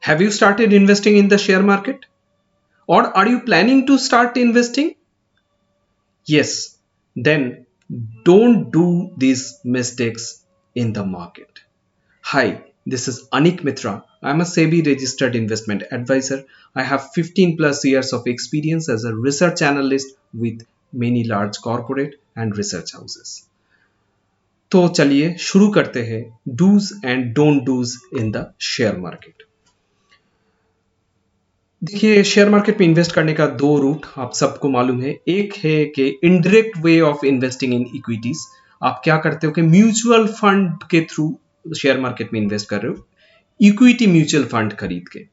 Have you started investing in the share market? Or are you planning to start investing? Yes, then don't do these mistakes in the market. Hi, this is Anik Mitra. I'm a SEBI registered investment advisor. I have 15 plus years of experience as a research analyst with many large corporate and research houses. तो चलिए शुरू करते हैं dos and don't dos in the share market. देखिए, share market में invest करने का दो रूट आप सबको मालूम है। एक है कि indirect way of investing in equities. आप क्या करते हो कि म्यूचुअल फंड के थ्रू शेयर मार्केट में इन्वेस्ट कर रहे हो, इक्विटी म्यूचुअल फंड खरीद के।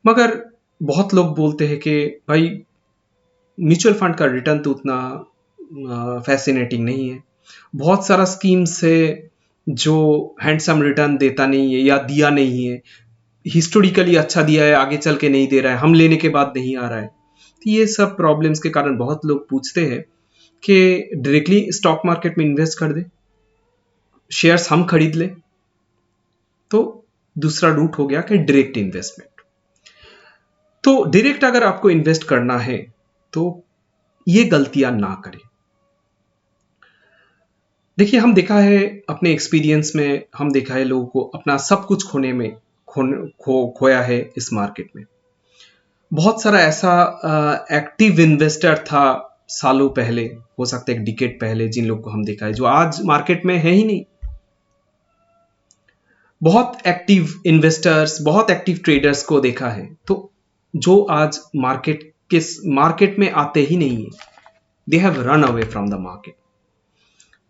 मगर बहुत लोग बोलते हैं कि भाई म्यूचुअल फंड का रिटर्न तो उतना फैसिनेटिंग नहीं है, बहुत सारा स्कीम्स है जो हैंडसम रिटर्न देता नहीं है या दिया नहीं है, हिस्टोरिकली अच्छा दिया है, आगे चल के नहीं दे रहा है, हम लेने के बाद नहीं आ रहा है। तो ये सब प्रॉब्लम्स के कारण बहुत लोग पूछते हैं कि डायरेक्टली स्टॉक मार्केट में इन्वेस्ट कर दे, शेयर्स हम खरीद ले। तो दूसरा रूट हो गया कि डायरेक्ट इन्वेस्टमेंट। तो डायरेक्ट अगर आपको इन्वेस्ट करना है तो ये गलतियां ना करें। देखिए, हम देखा है अपने एक्सपीरियंस में, हम देखा है लोगों को अपना सब कुछ खोया है इस मार्केट में। बहुत सारा ऐसा एक्टिव इन्वेस्टर था सालों पहले, हो सकता है एक डिकेड पहले, जिन लोग को हम देखा है जो आज मार्केट में है ही नहीं। बहुत एक्टिव इन्वेस्टर्स, बहुत एक्टिव ट्रेडर्स को देखा है तो जो आज मार्केट में आते ही नहीं है, they have run away from the market.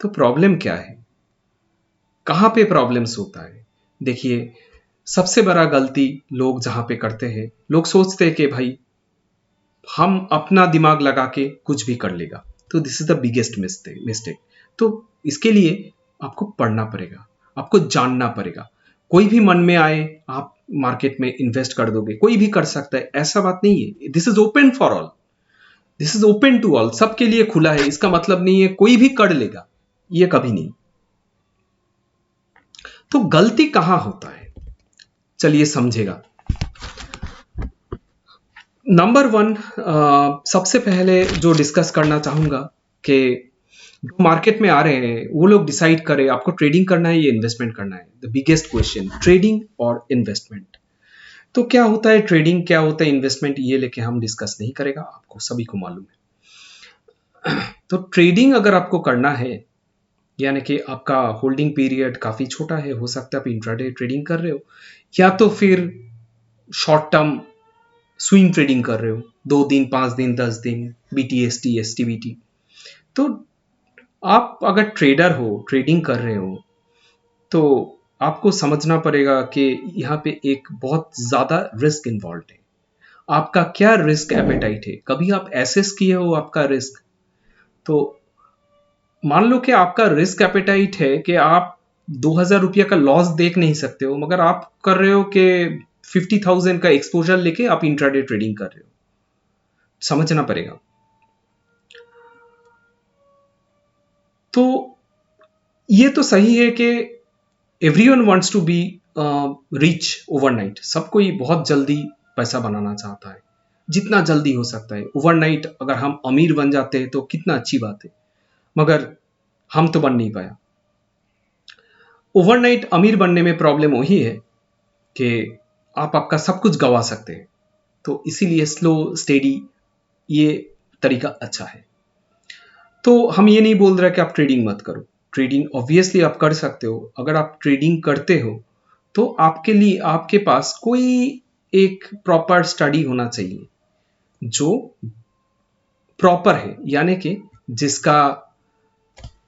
तो प्रॉब्लम क्या है, कहां पे प्रॉब्लम्स होता है? देखिए, सबसे बड़ा गलती लोग जहां पे करते हैं, लोग सोचते हैं कि भाई हम अपना दिमाग लगा के कुछ भी कर लेगा। तो this is the biggest mistake. तो इसके लिए आपको पढ़ना पड़ेगा, आपको जानना पड़ेगा। कोई भी मन में आए आप मार्केट में इन्वेस्ट कर दोगे, कोई भी कर सकता है, ऐसा बात नहीं है। This is open for all, this is open to all, सबके लिए खुला है। इसका मतलब नहीं है कोई भी कर लेगा, ये कभी नहीं। तो गलती कहां होता है, चलिए समझेगा। नंबर वन, सबसे पहले जो डिस्कस करना चाहूंगा कि जो मार्केट में आ रहे हैं वो लोग डिसाइड करें आपको ट्रेडिंग करना है या इन्वेस्टमेंट करना है। द बिगेस्ट क्वेश्चन, ट्रेडिंग और इन्वेस्टमेंट। तो क्या होता है ट्रेडिंग, क्या होता है इन्वेस्टमेंट, ये लेके हम डिस्कस नहीं करेगा, आपको सभी को मालूम है। तो ट्रेडिंग अगर आपको करना है, यानी कि आपका होल्डिंग पीरियड काफी छोटा है, हो सकता है आप इंट्राडे ट्रेडिंग कर रहे हो या तो फिर शॉर्ट टर्म स्विंग ट्रेडिंग कर रहे हो, 2 दिन, 5 दिन, 10 दिन, BTST, STBT। तो आप अगर ट्रेडर हो, ट्रेडिंग कर रहे हो, तो आपको समझना पड़ेगा कि यहाँ पे एक बहुत ज्यादा रिस्क इन्वॉल्व है। आपका क्या रिस्क एपेटाइट है, कभी आप एसेस किए हो आपका रिस्क? तो मान लो कि आपका रिस्क एपेटाइट है कि आप 2000 रुपया का लॉस देख नहीं सकते हो, मगर आप कर रहे हो कि 50,000 का एक्सपोजर लेके आप इंट्राडे ट्रेडिंग कर रहे हो। समझना पड़ेगा। तो ये तो सही है कि everyone wants to be rich overnight. सब कोई बहुत जल्दी पैसा बनाना चाहता है, जितना जल्दी हो सकता है। ओवरनाइट अगर हम अमीर बन जाते हैं तो कितना अच्छी बात है, मगर हम तो बन नहीं पाया। ओवरनाइट अमीर बनने में प्रॉब्लम वही है कि आप आपका सब कुछ गंवा सकते हैं। तो इसीलिए स्लो स्टेडी ये तरीका अच्छा है। तो हम ये नहीं बोल रहे कि आप ट्रेडिंग मत करो, ट्रेडिंग ऑब्वियसली आप कर सकते हो। अगर आप ट्रेडिंग करते हो तो आपके लिए आपके पास कोई एक प्रॉपर स्टडी होना चाहिए जो प्रॉपर है, यानी कि जिसका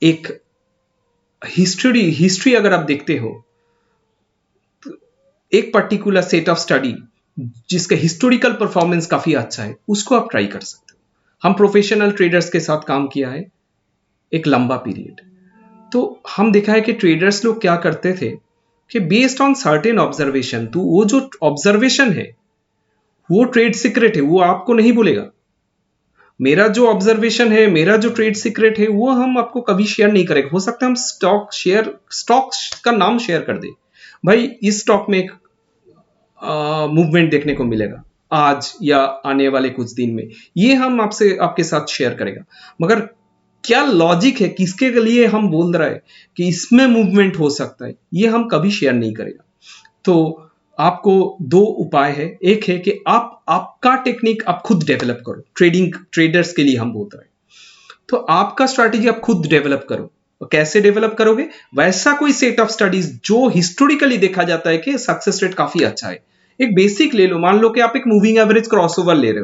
एक हिस्ट्री अगर आप देखते हो, एक पर्टिकुलर सेट ऑफ स्टडी जिसका हिस्टोरिकल परफॉर्मेंस काफी अच्छा है, उसको आप ट्राई कर सकते हो। हम प्रोफेशनल ट्रेडर्स के साथ काम किया है एक लंबा पीरियड, तो हम देखा है कि ट्रेडर्स लोग क्या करते थे कि बेस्ड ऑन सर्टेन ऑब्जर्वेशन, तो वो जो ऑब्जर्वेशन है वो ट्रेड सीक्रेट है, वो आपको नहीं बोलेगा। मेरा जो ऑब्जर्वेशन है, मेरा जो ट्रेड सीक्रेट है, वो हम आपको कभी शेयर नहीं करेंगे। हो सकता है हम स्टॉक का नाम शेयर कर दे, भाई इस स्टॉक में मूवमेंट देखने को मिलेगा आज या आने वाले कुछ दिन में, ये हम आपके साथ शेयर करेगा। मगर क्या लॉजिक है, किसके लिए हम बोल रहे हैं कि इसमें मूवमेंट हो सकता है, ये हम कभी शेयर नहीं करेगा। तो आपको दो उपाय है। एक है कि आपका टेक्निक आप खुद डेवलप करो, ट्रेडर्स के लिए हम बोल रहे हैं। तो आपका स्ट्रैटेजी आप खुद डेवलप करो। और कैसे डेवलप करोगे? वैसा कोई सेट ऑफ स्टडीज जो हिस्टोरिकली देखा जाता है कि सक्सेस रेट काफी अच्छा है। एक बेसिक ले लो, मान लो कि आप एक मूविंग एवरेज क्रॉसओवर ले रहे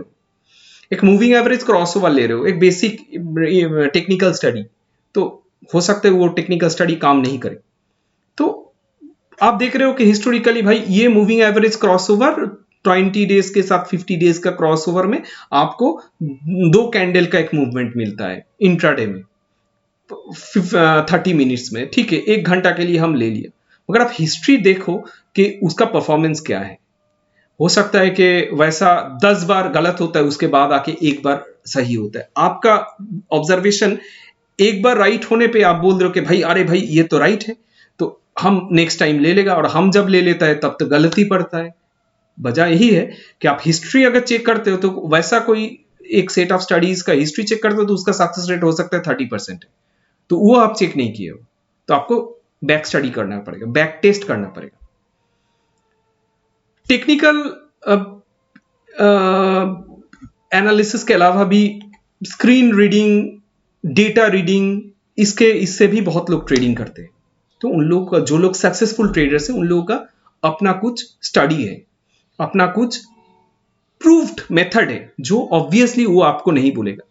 हो, एक बेसिक टेक्निकल स्टडी, तो हो सकता है वो टेक्निकल स्टडी काम नहीं करे। तो आप देख रहे हो कि हिस्टोरिकली भाई ये मूविंग एवरेज क्रॉसओवर 20 डेज के साथ 50 डेज का क्रॉसओवर में आपको 2 कैंडल का एक मूवमेंट मिलता है इंट्राडे में 30 मिनट्स में, ठीक है, 1 घंटा के लिए हम ले लिया। मगर आप हिस्ट्री देखो कि उसका परफॉर्मेंस क्या है। हो सकता है कि वैसा 10 बार गलत होता है, उसके बाद आके एक बार सही होता है। आपका ऑब्जर्वेशन एक बार राइट होने पे आप बोल रहे हो कि भाई अरे भाई ये तो राइट है, तो हम नेक्स्ट टाइम ले लेगा, और हम जब ले लेता है तब तो गलत ही पड़ता है। वजह यही है कि आप हिस्ट्री अगर चेक करते हो तो वैसा कोई एक सेट ऑफ स्टडीज का हिस्ट्री चेक करते हो तो उसका सक्सेस रेट हो सकता है 30%, तो वो आप चेक नहीं किए हो, तो आपको बैक स्टडी करना पड़ेगा, बैक टेस्ट करना पड़ेगा। टेक्निकल एनालिसिस के अलावा भी स्क्रीन रीडिंग, डेटा रीडिंग, इससे भी बहुत लोग ट्रेडिंग करते हैं। तो उन लोगों का, जो लोग सक्सेसफुल ट्रेडर्स हैं, उन लोगों का अपना कुछ स्टडी है, अपना कुछ प्रूव्ड मेथड है, जो ऑब्वियसली वो आपको नहीं बोलेगा।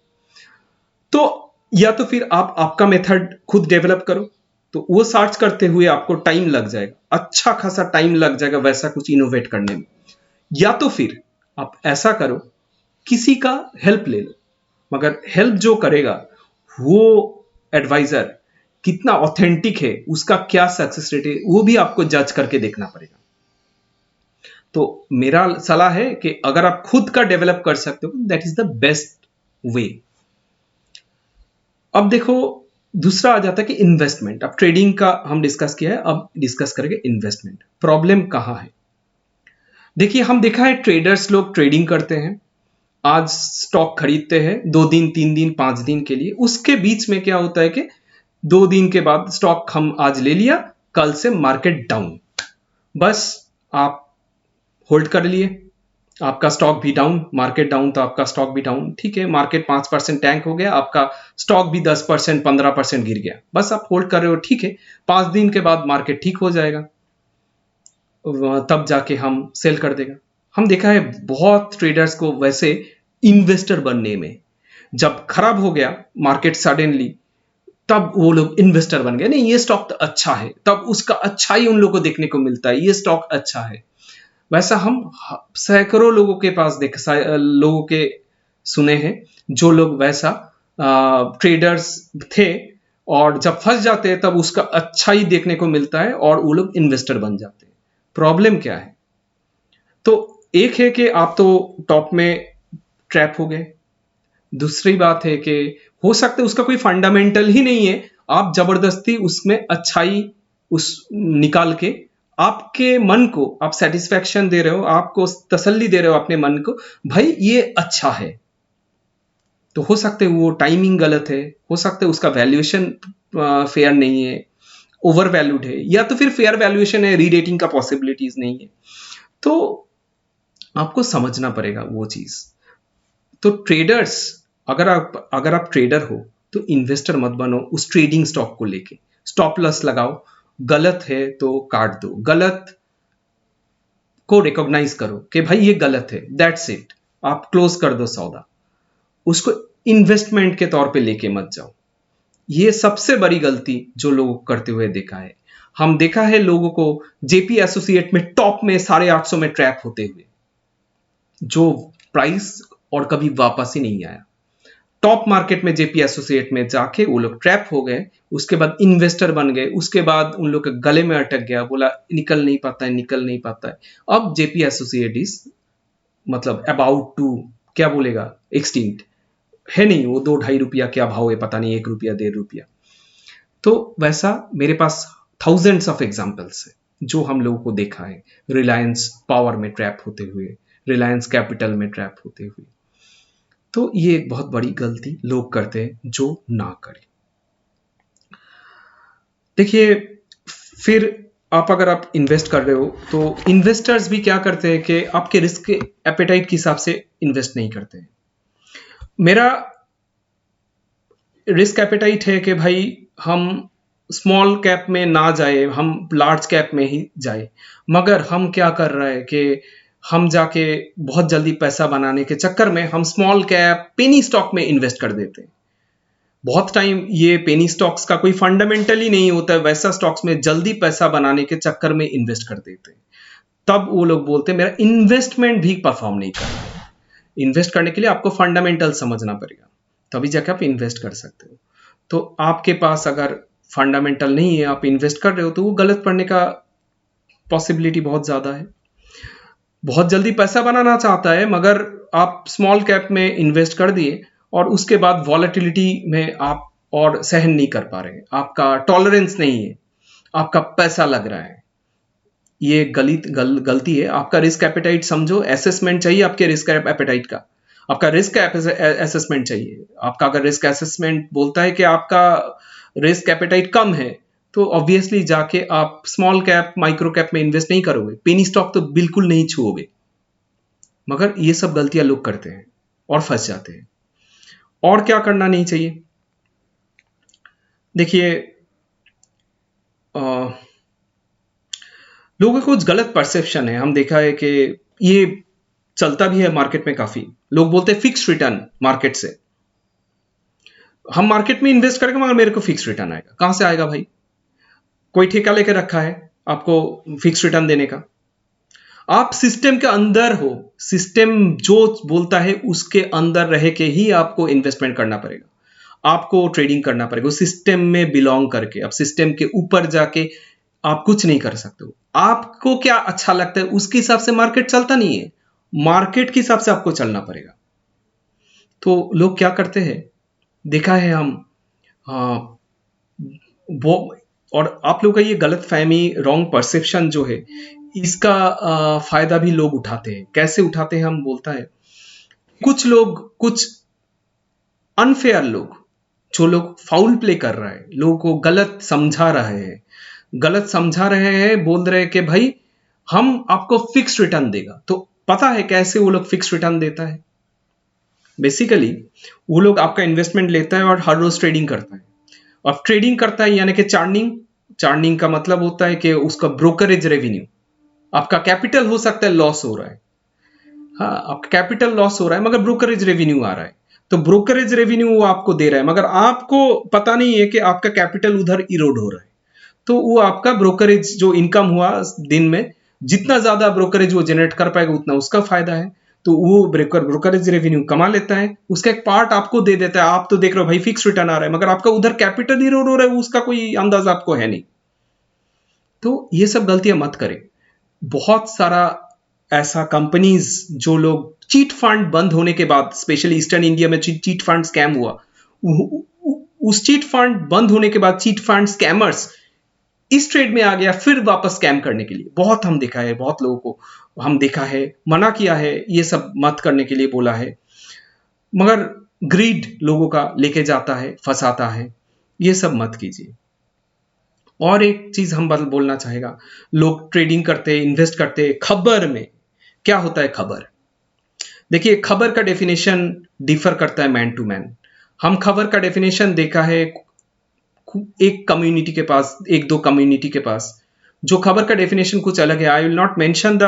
तो या तो फिर आप आपका मेथड खुद डेवलप करो, तो वो सर्च करते हुए आपको टाइम लग जाएगा, अच्छा खासा टाइम लग जाएगा वैसा कुछ इनोवेट करने में। या तो फिर आप ऐसा करो, किसी का हेल्प ले लो, मगर हेल्प जो करेगा वो एडवाइजर कितना ऑथेंटिक है, उसका क्या सक्सेस रेट है, वो भी आपको जज करके देखना पड़ेगा। तो मेरा सलाह है कि अगर आप खुद का डेवलप कर सकते हो, that is the best way. अब देखो, दूसरा आ जाता है कि इन्वेस्टमेंट। अब ट्रेडिंग का हम डिस्कस किया है, अब डिस्कस करेंगे इन्वेस्टमेंट। प्रॉब्लम कहां है? देखिए, हम देखा है ट्रेडर्स लोग ट्रेडिंग करते हैं, आज स्टॉक खरीदते हैं 2 दिन 3 दिन 5 दिन के लिए। उसके बीच में क्या होता है कि 2 दिन के बाद स्टॉक हम आज ले लिया, कल से मार्केट डाउन, बस आप होल्ड कर लिए, आपका स्टॉक भी डाउन, मार्केट डाउन तो आपका स्टॉक भी डाउन, ठीक है, मार्केट 5% टैंक हो गया, आपका स्टॉक भी 10% 15% गिर गया, बस आप होल्ड कर रहे हो, ठीक है, 5 दिन के बाद मार्केट ठीक हो जाएगा, तब जाके हम सेल कर देगा। हम देखा है बहुत ट्रेडर्स को वैसे इन्वेस्टर बनने में, जब खराब हो गया मार्केट सडनली, तब वो लोग इन्वेस्टर बन गए, नहीं ये स्टॉक तो अच्छा है, तब उसका अच्छा ही उन लोगों को देखने को मिलता है, ये स्टॉक अच्छा है। वैसा हम सैकड़ों लोगों के पास लोगों के सुने हैं, जो लोग वैसा ट्रेडर्स थे, और जब फंस जाते हैं तब उसका अच्छा ही देखने को मिलता है और वो लोग इन्वेस्टर बन जाते हैं। प्रॉब्लम क्या है? तो एक है कि आप तो टॉप में ट्रैप हो गए, दूसरी बात है कि हो सकता है उसका कोई फंडामेंटल ही नहीं है, आप जबरदस्ती उसमें अच्छाई उस निकाल के आपके मन को आप सेटिस्फैक्शन दे रहे हो, आपको तसल्ली दे रहे हो अपने मन को, भाई ये अच्छा है। तो हो सकता है वो टाइमिंग गलत है, हो सकता है उसका वैल्यूएशन फेयर नहीं है, ओवर वैल्यूड है, या तो फिर फेयर वैल्यूएशन है, रीरेटिंग का पॉसिबिलिटीज नहीं है। तो आपको समझना पड़ेगा वो चीज। तो ट्रेडर्स, अगर आप ट्रेडर हो तो इन्वेस्टर मत बनो उस ट्रेडिंग स्टॉक को लेके, स्टॉप लॉस लगाओ, गलत है तो काट दो, गलत को रिकॉग्नाइज करो कि भाई ये गलत है, दैट्स इट, आप क्लोज कर दो सौदा, उसको इन्वेस्टमेंट के तौर पे लेके मत जाओ। ये सबसे बड़ी गलती जो लोग करते हुए देखा है, हम देखा है लोगों को जेपी एसोसिएट में टॉप में 850 में ट्रैप होते हुए, जो प्राइस और कभी वापस ही नहीं आया। टॉप मार्केट में जेपी एसोसिएट में जाके वो लोग ट्रैप हो गए, उसके बाद इन्वेस्टर बन गए, उसके बाद उन लोग के गले में अटक गया, बोला निकल नहीं पाता है। अब जेपी एसोसिएट इज मतलब अबाउट टू, क्या बोलेगा, एक्सटिंक्ट है नहीं, वो 2-2.5 रुपया क्या भाव है पता नहीं, 1 रुपया 1.5 रुपया। तो वैसा मेरे पास थाउजेंड्स ऑफ एग्जाम्पल्स है। जो हम लोगों को देखा है रिलायंस पावर में ट्रैप होते हुए, रिलायंस कैपिटल में ट्रैप होते हुए। तो ये एक बहुत बड़ी गलती लोग करते हैं जो ना करें। देखिए, फिर अगर आप इन्वेस्ट कर रहे हो तो इन्वेस्टर्स भी क्या करते हैं कि आपके रिस्क एपेटाइट के हिसाब से इन्वेस्ट नहीं करते हैं। मेरा रिस्क एपेटाइट है कि भाई हम स्मॉल कैप में ना जाए, हम लार्ज कैप में ही जाए। मगर हम क्या कर रहे हैं कि हम जाके बहुत जल्दी पैसा बनाने के चक्कर में हम स्मॉल कैप पेनी स्टॉक में इन्वेस्ट कर देते हैं। बहुत टाइम ये पेनी स्टॉक्स का कोई फंडामेंटल ही नहीं होता है, वैसा स्टॉक्स में जल्दी पैसा बनाने के चक्कर में इन्वेस्ट कर देते हैं। तब वो लोग बोलते हैं मेरा इन्वेस्टमेंट भी परफॉर्म नहीं कर रहा है। इन्वेस्ट करने के लिए आपको फंडामेंटल समझना पड़ेगा, तभी जाके आप इन्वेस्ट कर सकते हो। तो आपके पास अगर फंडामेंटल नहीं है, आप इन्वेस्ट कर रहे हो, तो वो गलत पड़ने का पॉसिबिलिटी बहुत ज्यादा है। बहुत जल्दी पैसा बनाना चाहता है, मगर आप स्मॉल कैप में इन्वेस्ट कर दिए और उसके बाद वॉलेटिलिटी में आप और सहन नहीं कर पा रहे, आपका टॉलरेंस नहीं है, आपका पैसा लग रहा है। ये गलती है। आपका रिस्क एपेटाइट समझो, एसेसमेंट चाहिए आपके रिस्क एपेटाइट का, आपका रिस्क असेसमेंट चाहिए। आपका अगर रिस्क असेसमेंट बोलता है कि आपका रिस्क एपेटाइट कम है, तो ऑब्वियसली जाके आप स्मॉल कैप माइक्रो कैप में इन्वेस्ट नहीं करोगे, पेनी स्टॉक तो बिल्कुल नहीं छुओगे। मगर ये सब गलतियां लोग करते हैं और फंस जाते हैं। और क्या करना नहीं चाहिए? देखिए, लोगों को कुछ गलत परसेप्शन है। हम देखा है कि ये चलता भी है मार्केट में काफी। लोग बोलते हैं फिक्स रिटर्न मार्केट से, हम मार्केट में इन्वेस्ट करेंगे मगर मेरे को फिक्स रिटर्न आएगा। कहां से आएगा भाई? कोई ठेका लेकर रखा है आपको फिक्स रिटर्न देने का? आप सिस्टम के अंदर हो, सिस्टम जो बोलता है उसके अंदर रह के ही आपको इन्वेस्टमेंट करना पड़ेगा, आपको ट्रेडिंग करना पड़ेगा उस सिस्टम में बिलोंग करके। अब सिस्टम के ऊपर जाके आप कुछ नहीं कर सकते हो। आपको क्या अच्छा लगता है उसके हिसाब से मार्केट चलता नहीं है, मार्केट के हिसाब से आपको चलना पड़ेगा। तो लोग क्या करते हैं, देखा है हम, हाँ, वो, और आप लोग का ये गलत फहमी, रॉन्ग परसेप्शन जो है, इसका फायदा भी लोग उठाते हैं। कैसे उठाते हैं हम बोलता है, कुछ लोग, कुछ अनफेयर लोग, जो लोग फाउल प्ले कर रहा है, लोगों को गलत समझा रहे हैं, गलत समझा रहे हैं, बोल रहे हैं कि भाई हम आपको फिक्स रिटर्न देगा। तो पता है कैसे वो लोग फिक्स रिटर्न देता है? बेसिकली वो लोग आपका इन्वेस्टमेंट लेता है और हर रोज ट्रेडिंग करता है। अब ट्रेडिंग करता है यानी कि चार्निंग, चार्निंग का मतलब होता है कि उसका ब्रोकरेज रेवेन्यू, आपका कैपिटल हो सकता है लॉस हो रहा है, हाँ आपका कैपिटल लॉस हो रहा है मगर ब्रोकरेज रेवेन्यू आ रहा है, तो ब्रोकरेज रेवेन्यू वो आपको दे रहा है, मगर आपको पता नहीं है कि आपका कैपिटल उधर इरोड हो रहा है। तो वो आपका ब्रोकरेज जो इनकम हुआ दिन में, जितना ज्यादा ब्रोकरेज वो जनरेट कर पाएगा उतना उसका फायदा है। तो वो ब्रोकरेज रेवेन्यू कमा लेता है, उसका एक पार्ट आपको दे देता है। आप तो देख रहे हो भाई फिक्स रिटर्न आ रहा है, मगर आपका उधर कैपिटल इरोड हो रहा है, उसका कोई अंदाजा आपको है नहीं। तो ये सब गलतियां मत करें। बहुत सारा ऐसा कंपनीज, जो लोग चीट फंड बंद होने के बाद, स्पेशली ईस्टर्न इंडिया में चीट फंड स्कैम हुआ, उस चीट फंड बंद होने के बाद चीट फंड स्कैमर्स इस ट्रेड में आ गया फिर वापस स्कैम करने के लिए। बहुत हम देखा है, बहुत लोगों को हम देखा है, मना किया है, ये सब मत करने के लिए बोला है, मगर ग्रीड लोगों का लेके जाता है, फंसाता है। ये सब मत कीजिए। और एक चीज हम बोलना चाहेगा, लोग ट्रेडिंग करते, इन्वेस्ट करते, खबर में क्या होता है? खबर, देखिए खबर का डेफिनेशन डिफर करता है मैन टू मैन। हम खबर का डेफिनेशन देखा है एक कम्युनिटी के पास, एक दो कम्युनिटी के पास, जो खबर का डेफिनेशन कुछ अलग है। I will not mention the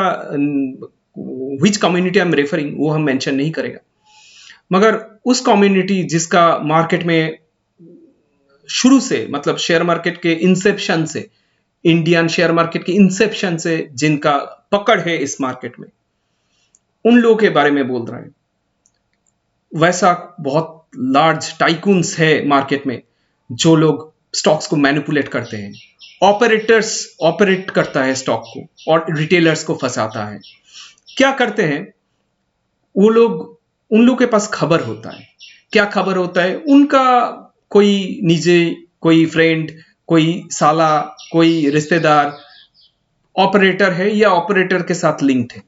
which community I am referring, वो हम मेंशन नहीं करेगा, मगर उस कम्युनिटी जिसका मार्केट में शुरू से, मतलब शेयर मार्केट के इंसेप्शन से, इंडियन शेयर मार्केट के इंसेप्शन से जिनका पकड़ है इस मार्केट में, उन लोगों के बारे में बोल रहा है। वैसा बहुत लार्ज टाइकून्स है मार्केट में, जो लोग स्टॉक्स को मैनिपुलेट करते हैं। ऑपरेटर्स ऑपरेट करता है स्टॉक को और रिटेलर्स को फंसाता है। क्या करते हैं वो लोग? उन लोग के पास खबर होता है। क्या खबर होता है उनका? कोई निजी, कोई फ्रेंड, कोई साला, कोई रिश्तेदार ऑपरेटर है या ऑपरेटर के साथ लिंक्ड है,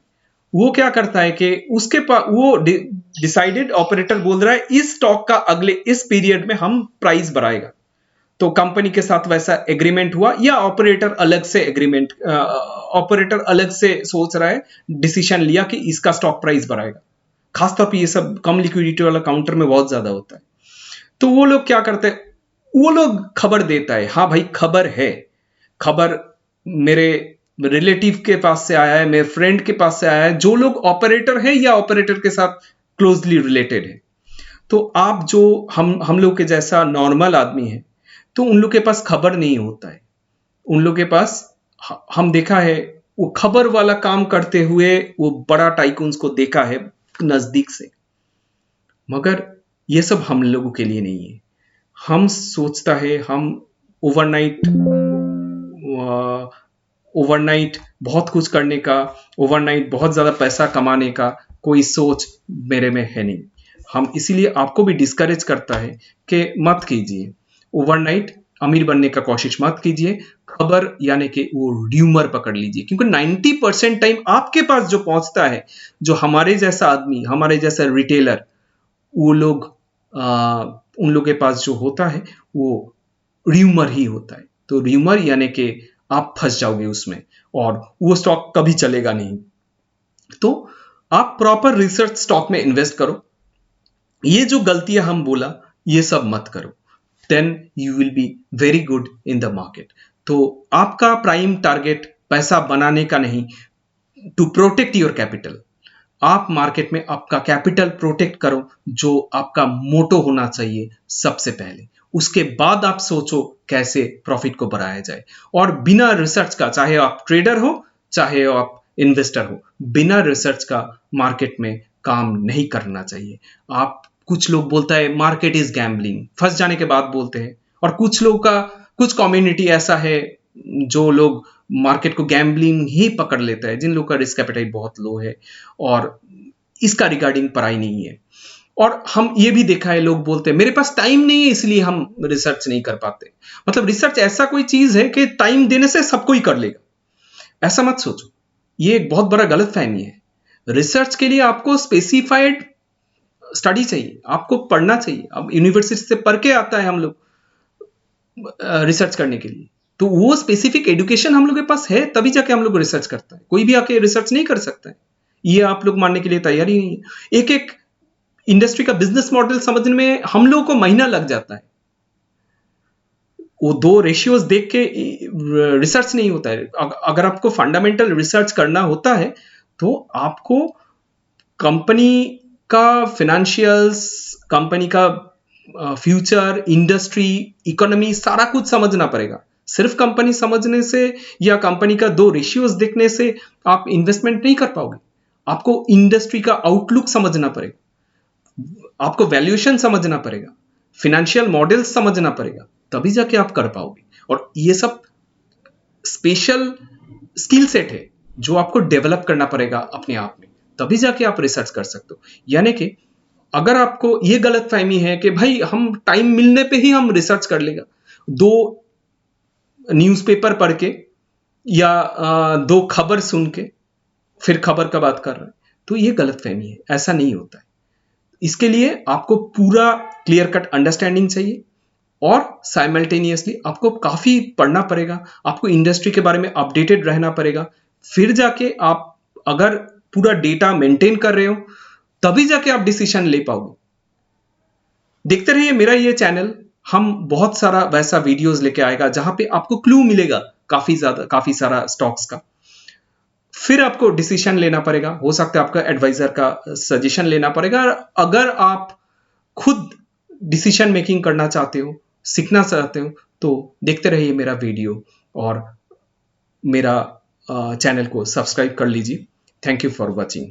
वो क्या करता है कि उसके पास वो डिसाइडेड ऑपरेटर बोल रहा है इस स्टॉक का अगले इस पीरियड में हम प्राइस बढ़ाएगा, तो कंपनी के साथ वैसा एग्रीमेंट हुआ, या ऑपरेटर अलग से ऑपरेटर अलग से सोच रहा है, डिसीजन लिया कि इसका स्टॉक प्राइस बढ़ाएगा। खासतौर पे ये सब कम लिक्विडिटी वाला काउंटर में बहुत ज्यादा होता है। तो वो लोग क्या करते हैं, वो लोग खबर देता है, हाँ भाई खबर है, खबर मेरे रिलेटिव के पास से आया है, मेरे फ्रेंड के पास से आया है, जो लोग ऑपरेटर है या ऑपरेटर के साथ क्लोजली रिलेटेड है। तो आप जो हम लोग के जैसा नॉर्मल आदमी है, तो उन लोग के पास खबर नहीं होता है। उन लोग के पास हम देखा है, वो खबर वाला काम करते हुए वो बड़ा टाइकून्स को देखा है नजदीक से, मगर ये सब हम लोगों के लिए नहीं है। हम सोचता है हम ओवरनाइट ओवरनाइट बहुत कुछ करने का, ओवरनाइट बहुत ज्यादा पैसा कमाने का कोई सोच मेरे में है नहीं। हम इसीलिए आपको भी डिस्करेज करता है कि मत कीजिए ओवरनाइट अमीर बनने का कोशिश मत कीजिए, खबर यानी कि वो र्यूमर पकड़ लीजिए, क्योंकि 90% टाइम आपके पास जो पहुंचता है, जो हमारे जैसा आदमी, हमारे जैसा रिटेलर, वो लोग उन लोग के पास जो होता है वो र्यूमर ही होता है। तो र्यूमर यानी कि आप फंस जाओगे उसमें और वो स्टॉक कभी चलेगा नहीं। तो आप प्रॉपर रिसर्च स्टॉक में इन्वेस्ट करो, ये जो गलतियां हम बोला ये सब मत करो, then you will be very good in the market. तो आपका प्राइम टारगेट पैसा बनाने का नहीं, टू प्रोटेक्ट योर कैपिटल। आप मार्केट में आपका कैपिटल प्रोटेक्ट करो, जो आपका मोटो होना चाहिए सबसे पहले। उसके बाद आप सोचो कैसे प्रॉफिट को बढ़ाया जाए, और बिना रिसर्च का, चाहे आप ट्रेडर हो चाहे आप इन्वेस्टर हो, बिना रिसर्च का मार्केट में काम नहीं करना चाहिए। आप कुछ लोग बोलता है मार्केट इज गैम्बलिंग, फंस जाने के बाद बोलते हैं, और कुछ लोग का कुछ कम्युनिटी ऐसा है जो लोग मार्केट को गैम्बलिंग ही पकड़ लेता है, जिन लोगों का रिस्क एपेटाइट बहुत लो है और इसका रिगार्डिंग पढ़ाई नहीं है। और हम ये भी देखा है, लोग बोलते हैं मेरे पास टाइम नहीं है इसलिए हम रिसर्च नहीं कर पाते। मतलब रिसर्च ऐसा कोई चीज है कि टाइम देने से सब कोई कर लेगा, ऐसा मत सोचो, ये एक बहुत बड़ा गलत फहमी है। रिसर्च के लिए आपको स्पेसिफाइड स्टडी चाहिए, आपको पढ़ना चाहिए। अब यूनिवर्सिटी से पढ़ के आता है हम लोग रिसर्च करने के लिए, तो वो स्पेसिफिक एजुकेशन हम लोग के पास है, तभी जाके हम लोग रिसर्च करता है। कोई भी आके रिसर्च नहीं कर सकता है, ये आप लोग मानने के लिए तैयार ही नहीं है। एक एक इंडस्ट्री का बिजनेस मॉडल समझने में हम लोगों को महीना लग जाता है। वो दो रेशियोज देख के रिसर्च नहीं होता है। अगर आपको फंडामेंटल रिसर्च करना होता है तो आपको कंपनी का फिनेंशियल्स, कंपनी का फ्यूचर, इंडस्ट्री, इकोनॉमी, सारा कुछ समझना पड़ेगा। सिर्फ कंपनी समझने से या कंपनी का दो रेशियोज देखने से आप इन्वेस्टमेंट नहीं कर पाओगे। आपको इंडस्ट्री का आउटलुक समझना पड़ेगा, आपको वैल्यूएशन समझना पड़ेगा, फिनेंशियल मॉडल समझना पड़ेगा, तभी जाके आप कर पाओगे। और ये सब स्पेशल स्किल सेट है जो आपको डेवलप करना पड़ेगा अपने आप में, तभी जाके आप रिसर्च कर सकते हो। यानी कि अगर आपको ये गलत फहमी है कि भाई हम टाइम मिलने पे ही हम रिसर्च कर लेगा, दो न्यूज़पेपर पढ़ के या दो खबर सुन के फिर खबर का बात कर रहे हैं, तो ये गलत फहमी है, ऐसा नहीं होता है। इसके लिए आपको पूरा क्लियर कट अंडरस्टैंडिंग चाहिए, और साइमल्टेनियसली आपको काफी पढ़ना पड़ेगा, आपको इंडस्ट्री के बारे में अपडेटेड रहना पड़ेगा। फिर जाके आप अगर पूरा डेटा मेंटेन कर रहे हो, तभी जाके आप डिसीजन ले पाओगे। देखते रहिए मेरा ये चैनल, हम बहुत सारा वैसा वीडियोस लेके आएगा जहां पे आपको क्लू मिलेगा काफी सारा स्टॉक्स का। फिर आपको डिसीजन लेना पड़ेगा, हो सकता है आपका एडवाइजर का सजेशन लेना पड़ेगा। अगर आप खुद डिसीजन मेकिंग करना चाहते हो, सीखना चाहते हो, तो देखते रहिए मेरा वीडियो और मेरा चैनल को सब्सक्राइब कर लीजिए। Thank you for watching.